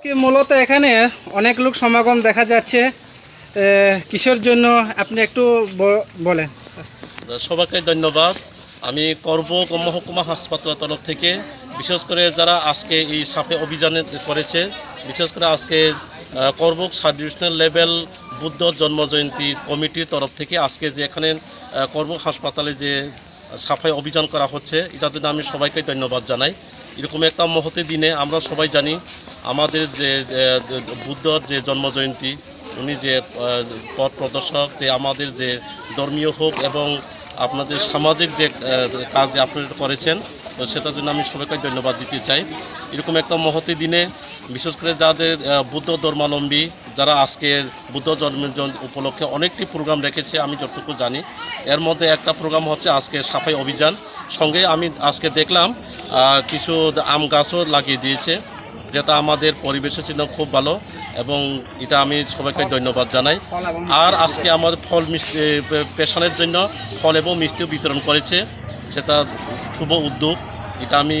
মূলত এখানে অনেক লোক সমাগম দেখা যাচ্ছে, কিসের জন্য আপনি একটু বলেন স্যার। সবাইকে ধন্যবাদ। আমি করব মহকুমা হাসপাতালের তরফ থেকে বিশেষ করে যারা আজকে এই সাফে অভিযানে করেছে, বিশেষ করে আজকে Karbook sub divisional level Buddha জন্মজয়ন্তী কমিটির তরফ থেকে আজকে যে এখানে করবুক হাসপাতালে যে সাফাই অভিযান করা হচ্ছে, এটার জন্য আমি সবাইকে ধন্যবাদ জানাই। এরকম একটা মহতি দিনে আমরা সবাই জানি আমাদের যে বুদ্ধর যে জন্মজয়ন্তী, উনি যে পথ প্রদর্শক, যে আমাদের যে ধর্মীয় হোক এবং আপনাদের সামাজিক যে কাজ আপনারা করেছেন, তো সেটার জন্য আমি সবাইকে ধন্যবাদ দিতে চাই। এরকম একটা মহতি দিনে বিশেষ করে যাদের বুদ্ধ ধর্মাবলম্বী যারা আজকে বুদ্ধ জন্মের উপলক্ষে অনেকটি প্রোগ্রাম রেখেছে, আমি যতটুকু জানি এর মধ্যে একটা প্রোগ্রাম হচ্ছে আজকে সাফাই অভিযান। সঙ্গে আমি আজকে দেখলাম কিছু আম গাছও লাগিয়ে দিয়েছে, যেটা আমাদের পরিবেশের জন্য খুব ভালো এবং এটা আমি সবাইকে ধন্যবাদ জানাই। আর আজকে আমাদের ফল মিষ্টি পেশানের জন্য ফল এবং মিষ্টিও বিতরণ করেছে, সেটা শুভ উদ্যোগ। এটা আমি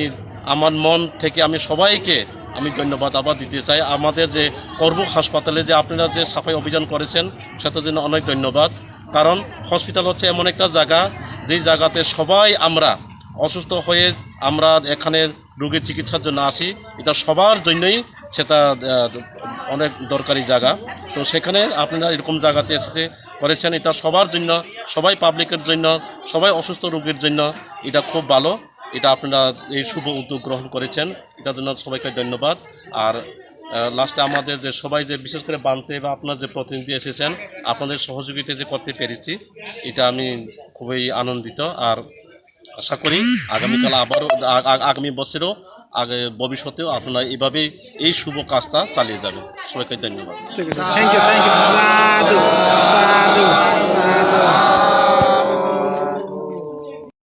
আমার মন থেকে আমি সবাইকে আমি ধন্যবাদ আবার দিতে চাই। আমাদের যে করবুক হাসপাতালে যে আপনারা যে সাফাই অভিযান করেছেন, সেটার জন্য অনেক ধন্যবাদ। কারণ হসপিটাল হচ্ছে এমন একটা জায়গা, যেই জায়গাতে সবাই আমরা অসুস্থ হয়ে আমরা এখানে রোগীর চিকিৎসার জন্য আসি, এটা সবার জন্যই সেটা অনেক দরকারি জায়গা। তো সেখানে আপনারা এরকম জায়গাতে এসে করেছেন, এটা সবার জন্য, সবাই পাবলিকের জন্য, সবাই অসুস্থ রোগীর জন্য এটা খুব ভালো। এটা আপনারা এই শুভ উদ্যোগ গ্রহণ করেছেন, এটার জন্য সবাইকে ধন্যবাদ। আর লাস্টে আমাদের যে সবাই যে বিশেষ করে বানতে বা আপনার যে প্রতিনিধি এসেছেন, আপনাদের সহযোগিতা যে করতে পেরেছি, এটা আমি খুবই আনন্দিত। আর আশা করি আগামীকাল আবারও আগামী বছরও ভবিষ্যতেও আপনারা এইভাবেই এই শুভ কাজটা চালিয়ে যাবেন। সবাইকে ধন্যবাদ। Thank you.